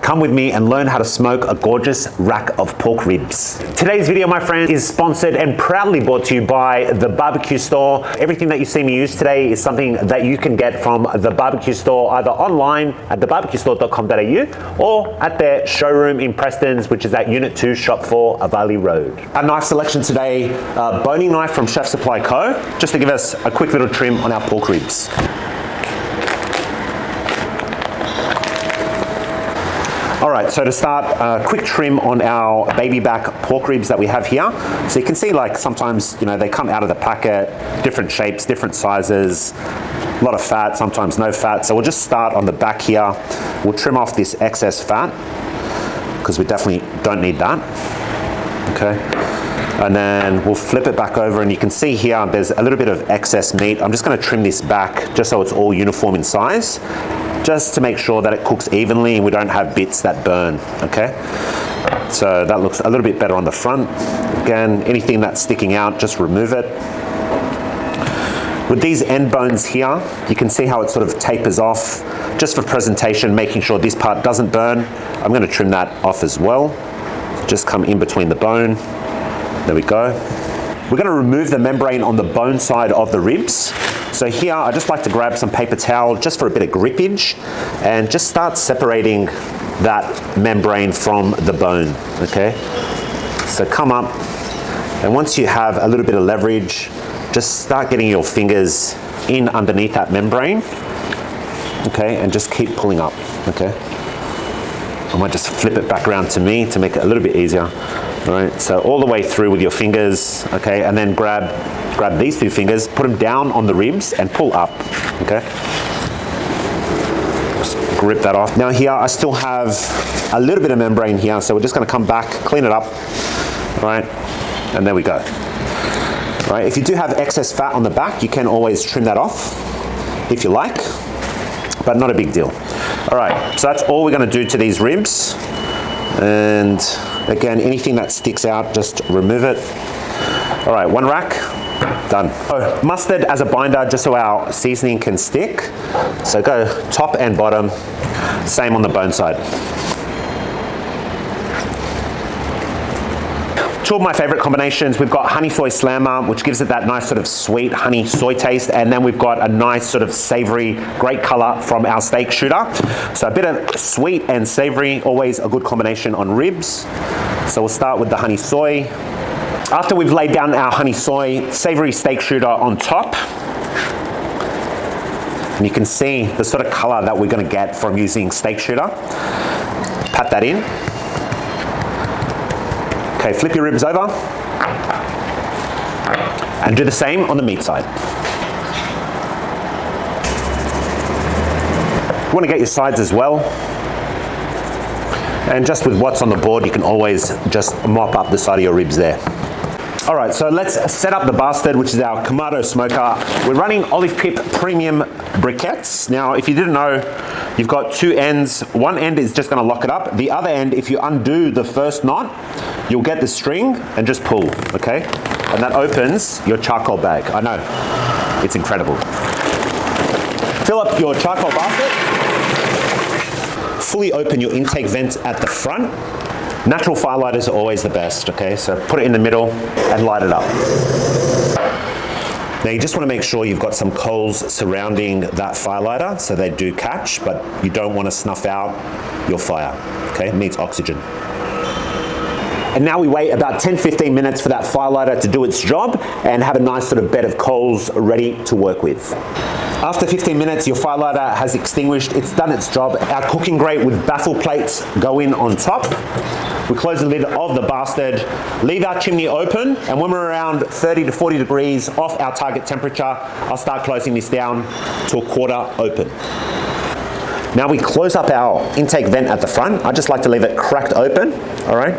Come with me and learn how to smoke a gorgeous rack of pork ribs. Today's video, my friend, is sponsored and proudly brought to you by The Barbecue Store. Everything that you see me use today is something that you can get from The Barbecue Store, either online at thebarbecuestore.com.au or at their showroom in Preston's, which is at Unit 2, Shop 4, Avali Road. Our knife selection today, boning knife from Chef Supply Co., just to give us a quick little trim on our pork ribs. All right, so to start, a quick trim on our baby back pork ribs that we have here. So you can see, like, sometimes, you know, they come out of the packet, different shapes, different sizes, a lot of fat, sometimes no fat. So we'll just start on the back here. We'll trim off this excess fat because we definitely don't need that, okay? And then we'll flip it back over, and you can see here there's a little bit of excess meat. I'm just gonna trim this back just so it's all uniform in size, just to make sure that it cooks evenly and we don't have bits that burn, okay? So that looks a little bit better on the front. Again, anything that's sticking out, just remove it. With these end bones here, you can see how it sort of tapers off, just for presentation, making sure this part doesn't burn. I'm gonna trim that off as well. Just come in between the bone. There we go. We're gonna remove the membrane on the bone side of the ribs. So here, I just like to grab some paper towel just for a bit of grippage and just start separating that membrane from the bone, okay? So come up, and once you have a little bit of leverage, just start getting your fingers in underneath that membrane, okay? And just keep pulling up, okay? I might just flip it back around to me to make it a little bit easier. All right, so all the way through with your fingers, okay, and then grab these two fingers, put them down on the ribs and pull up, okay? Just grip that off. Now here, I still have a little bit of membrane here, so we're just gonna come back, clean it up, all right? And there we go. All right, if you do have excess fat on the back, you can always trim that off if you like, but not a big deal. All right, so that's all we're gonna do to these ribs. And again, anything that sticks out, just remove it. All right, one rack, done. Oh, mustard as a binder, just so our seasoning can stick. So go top and bottom, same on the bone side. Two of my favorite combinations, we've got honey soy slammer, which gives it that nice sort of sweet honey soy taste, and then we've got a nice sort of savory, great color from our steak shooter. So a bit of sweet and savory, always a good combination on ribs. So we'll start with the honey soy. After we've laid down our honey soy, savory steak shooter on top. And you can see the sort of color that we're gonna get from using steak shooter. Pat that in. Okay, flip your ribs over and do the same on the meat side. You want to get your sides as well. And just with what's on the board, you can always just mop up the side of your ribs there. All right, so let's set up the bastard, which is our Kamado smoker. We're running Olive Pip Premium Briquettes. Now, if you didn't know, you've got two ends. One end is just gonna lock it up. The other end, if you undo the first knot, you'll get the string and just pull, okay? And that opens your charcoal bag. I know, it's incredible. Fill up your charcoal basket. Fully open your intake vent at the front. Natural firelighters are always the best, okay? So put it in the middle and light it up. Now you just want to make sure you've got some coals surrounding that firelighter so they do catch, but you don't want to snuff out your fire, okay? It needs oxygen. And now we wait about 10-15 minutes for that firelighter to do its job and have a nice sort of bed of coals ready to work with. After 15 minutes, your firelighter has extinguished, it's done its job. Our cooking grate with baffle plates go in on top. We close the lid of the bastard, leave our chimney open, and when we're around 30 to 40 degrees off our target temperature, I'll start closing this down to a quarter open. Now we close up our intake vent at the front. I just like to leave it cracked open, all right?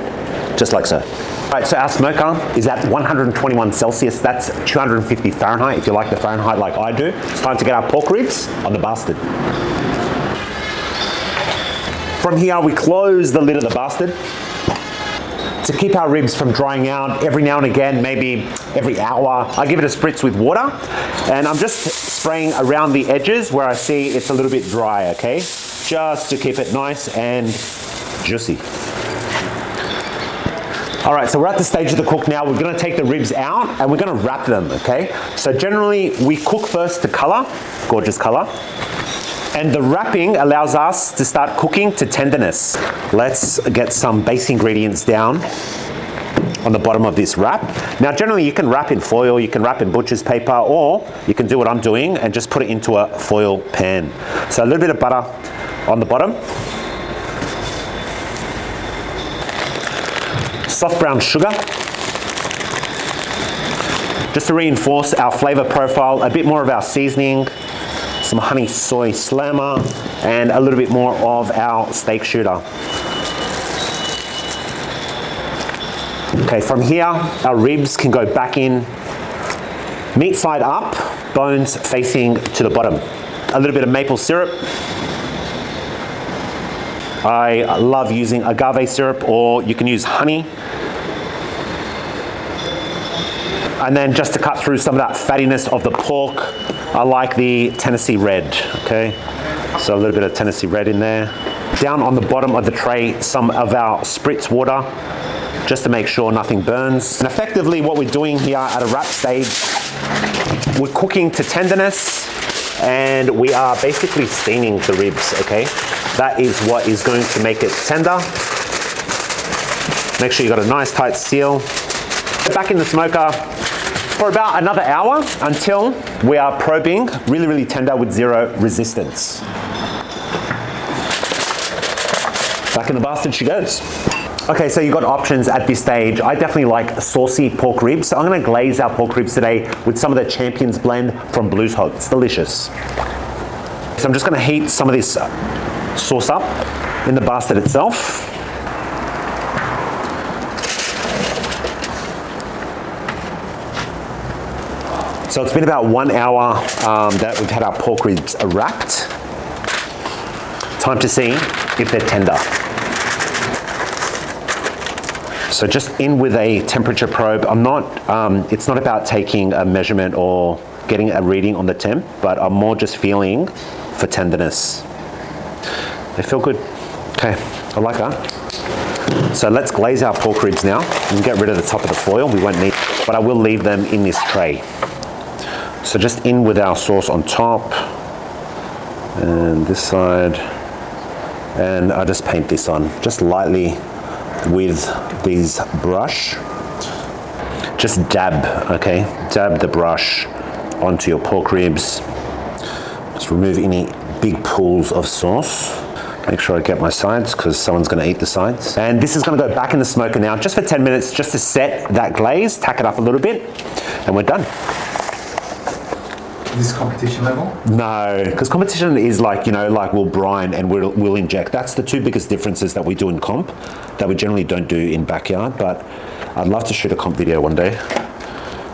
Just like so. All right, so our smoker is at 121 Celsius. That's 250 Fahrenheit, if you like the Fahrenheit like I do. It's time to get our pork ribs on the bastard. From here, we close the lid of the bastard. To keep our ribs from drying out, every now and again, maybe every hour, I give it a spritz with water, and I'm just spraying around the edges where I see it's a little bit dry, okay? Just to keep it nice and juicy. All right, so we're at the stage of the cook now. We're gonna take the ribs out and we're gonna wrap them, okay? So generally, we cook first to color, gorgeous color. And the wrapping allows us to start cooking to tenderness. Let's get some base ingredients down on the bottom of this wrap. Now, generally you can wrap in foil, you can wrap in butcher's paper, or you can do what I'm doing and just put it into a foil pan. So a little bit of butter on the bottom. Soft brown sugar. Just to reinforce our flavor profile, a bit more of our seasoning, some honey soy slammer, and a little bit more of our steak shooter. Okay, from here, our ribs can go back in, meat side up, bones facing to the bottom. A little bit of maple syrup. I love using agave syrup, or you can use honey. And then just to cut through some of that fattiness of the pork, I like the Tennessee Red, okay? So a little bit of Tennessee Red in there. Down on the bottom of the tray, some of our spritz water, just to make sure nothing burns. And effectively what we're doing here at a wrap stage, we're cooking to tenderness and we are basically steaming the ribs, okay? That is what is going to make it tender. Make sure you got a nice tight seal. Back in the smoker for about another hour until we are probing really, really tender with zero resistance. Back in the bastard she goes. Okay, so you've got options at this stage. I definitely like saucy pork ribs. So I'm gonna glaze our pork ribs today with some of the Champions Blend from Blues Hog. It's delicious. So I'm just gonna heat some of this sauce up in the bastard itself. So it's been about 1 hour that we've had our pork ribs wrapped. Time to see if they're tender. So just in with a temperature probe. It's not about taking a measurement or getting a reading on the temp, but I'm more just feeling for tenderness. They feel good. Okay, I like that. So let's glaze our pork ribs now and get rid of the top of the foil. We won't need, but I will leave them in this tray. So just in with our sauce on top and this side. And I just paint this on just lightly with these brush. Just dab, okay? Dab the brush onto your pork ribs. Just remove any big pools of sauce. Make sure I get my sides because someone's gonna eat the sides. And this is gonna go back in the smoker now just for 10 minutes just to set that glaze, tack it up a little bit, and we're done. Is this competition level? No, because competition is like, you know, like we'll brine and we'll inject. That's the two biggest differences that we do in comp that we generally don't do in backyard, but I'd love to shoot a comp video one day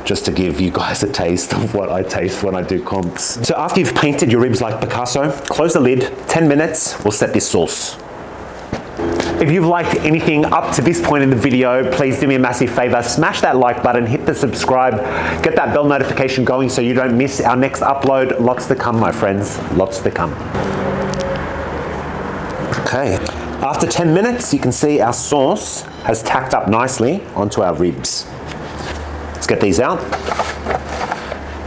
just to give you guys a taste of what I taste when I do comps. So after you've painted your ribs like Picasso, close the lid, 10 minutes, we'll set this sauce. If you've liked anything up to this point in the video, please do me a massive favor, smash that like button, hit the subscribe, get that bell notification going so you don't miss our next upload. Lots to come, my friends, lots to come. Okay, after 10 minutes, you can see our sauce has tacked up nicely onto our ribs. Let's get these out,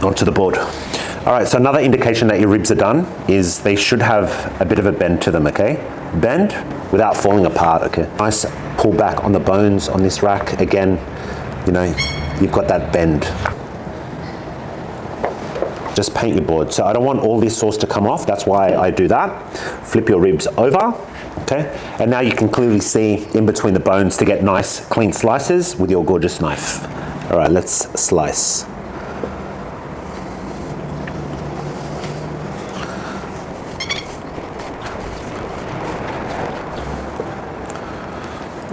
onto the board. All right, so another indication that your ribs are done is they should have a bit of a bend to them, okay? Bend without falling apart, okay? Nice pull back on the bones on this rack. Again, you know, you've got that bend. Just paint your board. So I don't want all this sauce to come off. That's why I do that. Flip your ribs over, okay? And now you can clearly see in between the bones to get nice clean slices with your gorgeous knife. All right, let's slice.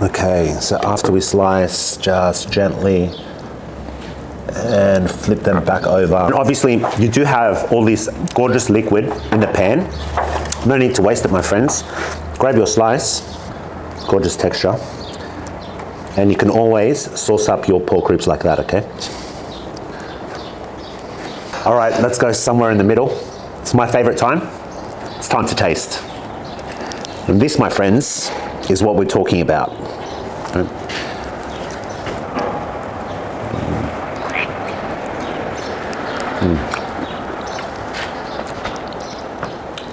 Okay, so after we slice, just gently and flip them back over. And obviously, you do have all this gorgeous liquid in the pan. No need to waste it, my friends. Grab your slice, gorgeous texture, and you can always sauce up your pork ribs like that, okay? All right, let's go somewhere in the middle. It's my favorite time. It's time to taste. And this, my friends, is what we're talking about.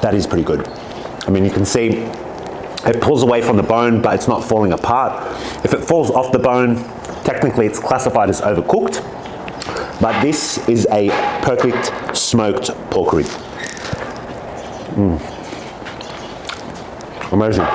That is pretty good. I mean, you can see it pulls away from the bone, but it's not falling apart. If it falls off the bone, technically it's classified as overcooked, but this is a perfect smoked pork rib. Amazing.